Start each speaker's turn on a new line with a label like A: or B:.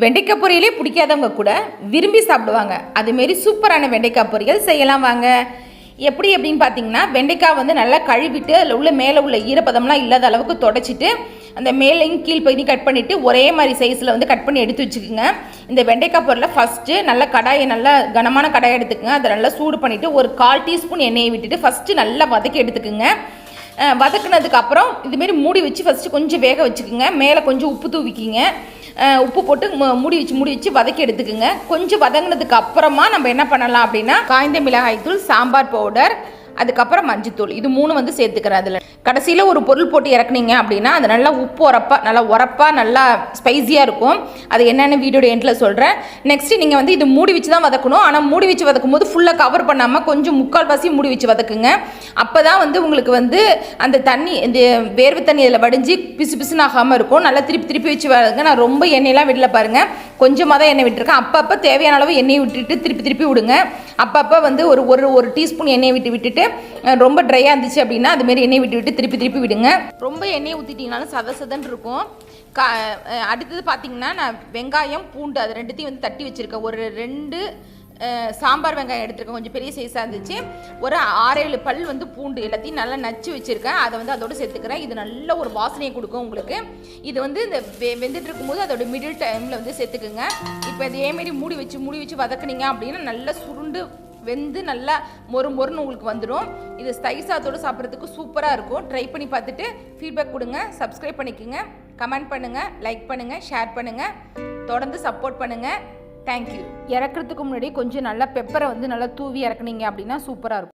A: வெண்டைக்காய் பொரியலே பிடிக்காதவங்க கூட விரும்பி சாப்பிடுவாங்க. அதுமாரி சூப்பரான வெண்டைக்காய் பொரியல் செய்யலாம் வாங்க. எப்படி அப்படின்னு பார்த்தீங்கன்னா, வெண்டைக்காய் வந்து நல்லா கழுவிட்டு அதில் உள்ள மேலே உள்ள ஈரப்பதம்லாம் இல்லாத அளவுக்கு தொடச்சிட்டு அந்த மேலையும் கீழ் பகுதி கட் பண்ணிவிட்டு ஒரே மாதிரி சைஸில் வந்து கட் பண்ணி எடுத்து வச்சுக்கோங்க. இந்த வெண்டைக்காய் பொரியலை ஃபஸ்ட்டு நல்லா கடாயை நல்லா கனமான கடாயை எடுத்துக்கோங்க. அதை நல்லா சூடு பண்ணிவிட்டு ஒரு 1/4 டீஸ்பூன் எண்ணெயை விட்டுட்டு ஃபஸ்ட்டு நல்லா வதக்கி எடுத்துக்கோங்க. வதக்குனதுக்கப்புறம் இதுமாரி மூடி வச்சு ஃபஸ்ட்டு கொஞ்சம் வேக வச்சுக்கோங்க. மேலே கொஞ்சம் உப்பு தூவிக்கிங்க. உப்பு போட்டு மூடி வச்சு வதக்கி எடுத்துக்கோங்க. கொஞ்சம் வதங்கினதுக்கு அப்புறமா நம்ம என்ன பண்ணலாம் அப்படின்னா, காய்ந்த மிளகாய் தூள், சாம்பார் பவுடர், அதுக்கப்புறம் மஞ்சத்தூள், இது 3 வந்து சேர்த்துக்கிறேன். அதில் கடைசியில் ஒரு பொருள் போட்டு இறக்குனீங்க அப்படின்னா அது நல்லா உப்பு உரப்பாக நல்லா ஸ்பைஸியாக இருக்கும். அது என்னென்ன வீடியோட எண்டில் சொல்கிறேன். நெக்ஸ்ட்டு நீங்கள் வந்து இது மூடி வச்சு தான் வதக்கணும். ஆனால் மூடி வச்சு வதக்கும் போது ஃபுல்லாக கவர் பண்ணாமல் கொஞ்சம் 3/4 மூடி வச்சு வதக்குங்க. அப்போ தான் வந்து உங்களுக்கு வந்து அந்த தண்ணி, இந்த வேர்வை தண்ணி அதில் வடிஞ்சு பிசு பிசுன்னு ஆகாமல் இருக்கும். நல்லா திருப்பி வச்சு வதங்க. நான் ரொம்ப எண்ணெயெல்லாம் விடல பாருங்கள், கொஞ்சமாக தான் எண்ணெய் விட்டுருக்கேன். அப்பப்போ தேவையான அளவு எண்ணெய் விட்டுட்டு திருப்பி விடுங்க. அப்பப்போ வந்து ஒரு டீஸ்பூன் எண்ணெய் விட்டுட்டு ரொம்ப ட்ரையாக இருந்துச்சு அப்படின்னா அதுமாரி எண்ணெய் விட்டு திருப்பி விடுங்க. ரொம்ப எண்ணெய் ஊற்றிட்டிங்கனாலும் சதன்னு இருக்கும். அடுத்தது பார்த்தீங்கன்னா, நான் வெங்காயம், பூண்டு அது ரெண்டுத்தையும் வந்து தட்டி வச்சுருக்கேன். ஒரு 2 சாம்பார் வெங்காயம் எடுத்துருக்கேன், கொஞ்சம் பெரிய சைஸாக இருந்துச்சு. ஒரு 6-7 பல் வந்து பூண்டு எல்லாத்தையும் நல்லா நச்சு வச்சுருக்கேன். அதை வந்து அதோடு சேர்த்துக்கிறேன். இது நல்ல ஒரு வாசனையை கொடுக்கும் உங்களுக்கு. இது வந்து இந்த வெந்துட்டு இருக்கும்போது அதோட மிடில் டைமில் வந்து சேர்த்துக்குங்க. இப்போ இதேமாரி மூடி வச்சு வதக்குனீங்க அப்படின்னா நல்லா சுருண்டு வெந்து நல்லா மொறுன்னு உங்களுக்கு வந்துடும். இது தயிர் சாதத்தோடு சாப்பிட்றதுக்கு சூப்பராக இருக்கும். ட்ரை பண்ணி பார்த்துட்டு ஃபீட்பேக் கொடுங்க. சப்ஸ்கிரைப் பண்ணிக்கோங்க, கமெண்ட் பண்ணுங்கள், லைக் பண்ணுங்கள், ஷேர் பண்ணுங்கள், தொடர்ந்து சப்போர்ட் பண்ணுங்கள். தேங்க்யூ. இறக்குறதுக்கு முன்னாடி கொஞ்சம் நல்லா பெப்பரை வந்து நல்லா தூவி இறக்குனீங்க அப்படின்னா சூப்பராக இருக்கும்.